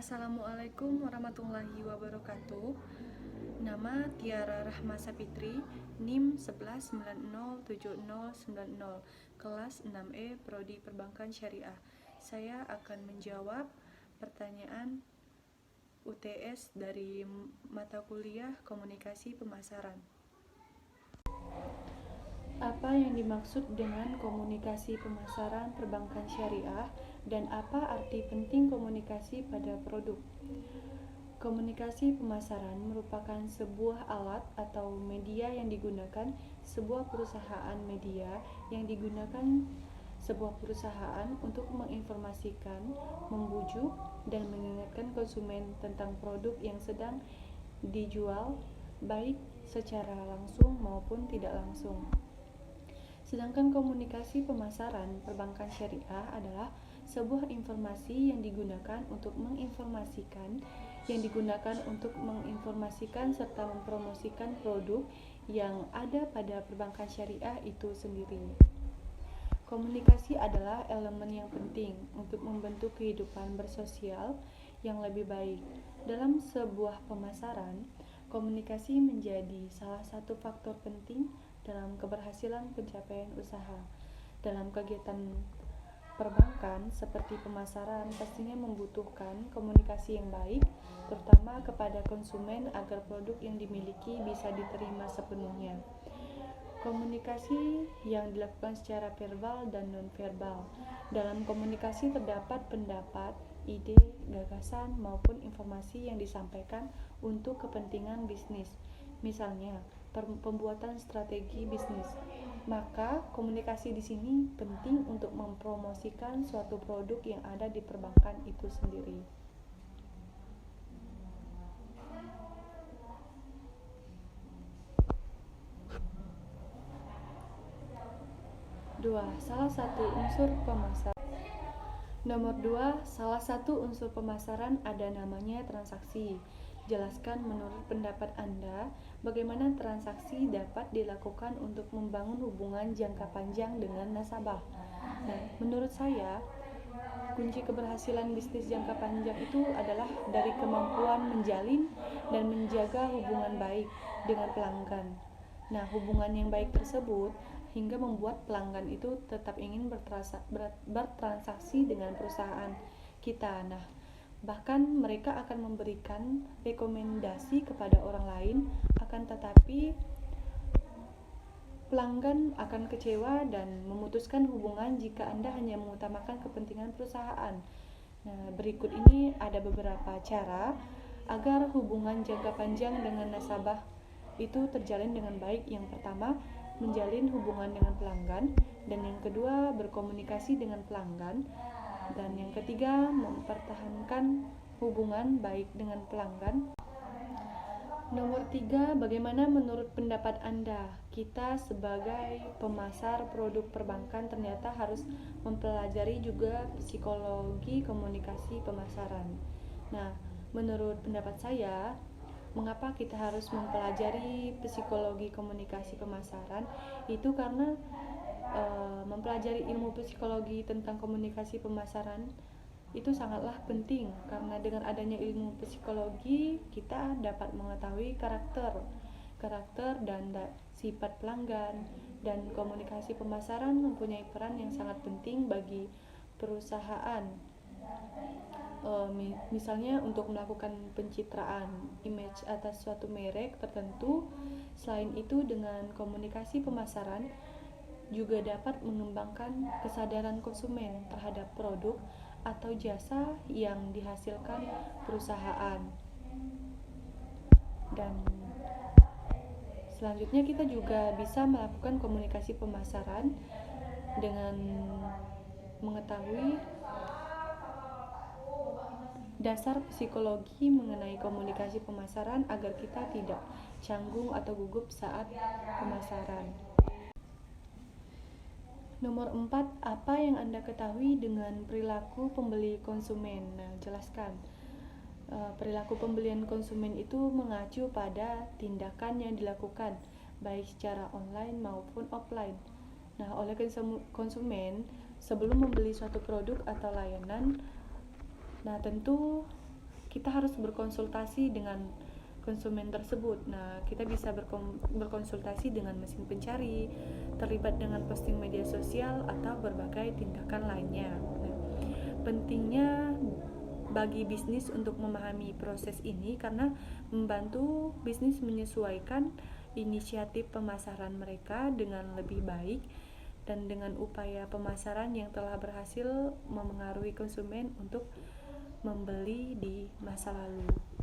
Assalamualaikum warahmatullahi wabarakatuh. Nama Tiara Rahma Sapitri, NIM 11907090, kelas 6E Prodi Perbankan Syariah. Saya akan menjawab pertanyaan UTS dari mata kuliah Komunikasi Pemasaran. Apa yang dimaksud dengan komunikasi pemasaran perbankan syariah dan apa arti penting komunikasi pada produk? Komunikasi pemasaran merupakan sebuah alat atau media yang digunakan sebuah perusahaan untuk menginformasikan, membujuk, dan mengingatkan konsumen tentang produk yang sedang dijual, baik secara langsung maupun tidak langsung. Sedangkan komunikasi pemasaran perbankan syariah adalah sebuah informasi yang digunakan untuk menginformasikan serta mempromosikan produk yang ada pada perbankan syariah itu sendiri. Komunikasi adalah elemen yang penting untuk membentuk kehidupan bersosial yang lebih baik. Dalam sebuah pemasaran, komunikasi menjadi salah satu faktor penting dalam keberhasilan pencapaian usaha. Dalam kegiatan perbankan seperti pemasaran pastinya membutuhkan komunikasi yang baik, terutama kepada konsumen agar produk yang dimiliki bisa diterima sepenuhnya. Komunikasi yang dilakukan secara verbal dan non-verbal. Dalam komunikasi terdapat pendapat, ide, gagasan, maupun informasi yang disampaikan untuk kepentingan bisnis. Misalnya, pembuatan strategi bisnis. Maka, komunikasi di sini penting untuk mempromosikan suatu produk yang ada di perbankan itu sendiri. 2. Salah satu unsur pemasaran. Nomor 2, salah satu unsur pemasaran ada namanya transaksi. Jelaskan menurut pendapat Anda, bagaimana transaksi dapat dilakukan untuk membangun hubungan jangka panjang dengan nasabah. Nah, menurut saya, kunci keberhasilan bisnis jangka panjang itu adalah dari kemampuan menjalin dan menjaga hubungan baik dengan pelanggan. Nah, hubungan yang baik tersebut hingga membuat pelanggan itu tetap ingin bertransaksi dengan perusahaan kita. Nah, bahkan mereka akan memberikan rekomendasi kepada orang lain, akan tetapi pelanggan akan kecewa dan memutuskan hubungan jika Anda hanya mengutamakan kepentingan perusahaan. Nah, berikut ini ada beberapa cara agar hubungan jangka panjang dengan nasabah itu terjalin dengan baik. Yang pertama, menjalin hubungan dengan pelanggan, dan yang kedua, berkomunikasi dengan pelanggan, dan yang ketiga, mempertahankan hubungan baik dengan pelanggan. Nomor 3, bagaimana menurut pendapat Anda? Kita sebagai pemasar produk perbankan ternyata harus mempelajari juga psikologi komunikasi pemasaran. Nah, menurut pendapat saya, mengapa kita harus mempelajari psikologi komunikasi pemasaran? Itu karena mempelajari ilmu psikologi tentang komunikasi pemasaran itu sangatlah penting, karena dengan adanya ilmu psikologi kita dapat mengetahui karakter dan sifat pelanggan, dan komunikasi pemasaran mempunyai peran yang sangat penting bagi perusahaan. Misalnya untuk melakukan pencitraan image atas suatu merek tertentu. Selain itu, dengan komunikasi pemasaran juga dapat mengembangkan kesadaran konsumen terhadap produk atau jasa yang dihasilkan perusahaan. Dan selanjutnya kita juga bisa melakukan komunikasi pemasaran dengan mengetahui dasar psikologi mengenai komunikasi pemasaran agar kita tidak canggung atau gugup saat pemasaran. Nomor 4, apa yang Anda ketahui dengan perilaku pembeli konsumen? Nah, jelaskan. Perilaku pembelian konsumen itu mengacu pada tindakan yang dilakukan baik secara online maupun offline. Nah, oleh konsumen sebelum membeli suatu produk atau layanan, nah tentu kita harus berkonsultasi dengan konsumen tersebut. Nah, kita bisa berkonsultasi dengan mesin pencari, terlibat dengan posting media sosial atau berbagai tindakan lainnya. Nah, pentingnya bagi bisnis untuk memahami proses ini karena membantu bisnis menyesuaikan inisiatif pemasaran mereka dengan lebih baik dan dengan upaya pemasaran yang telah berhasil memengaruhi konsumen untuk membeli di masa lalu.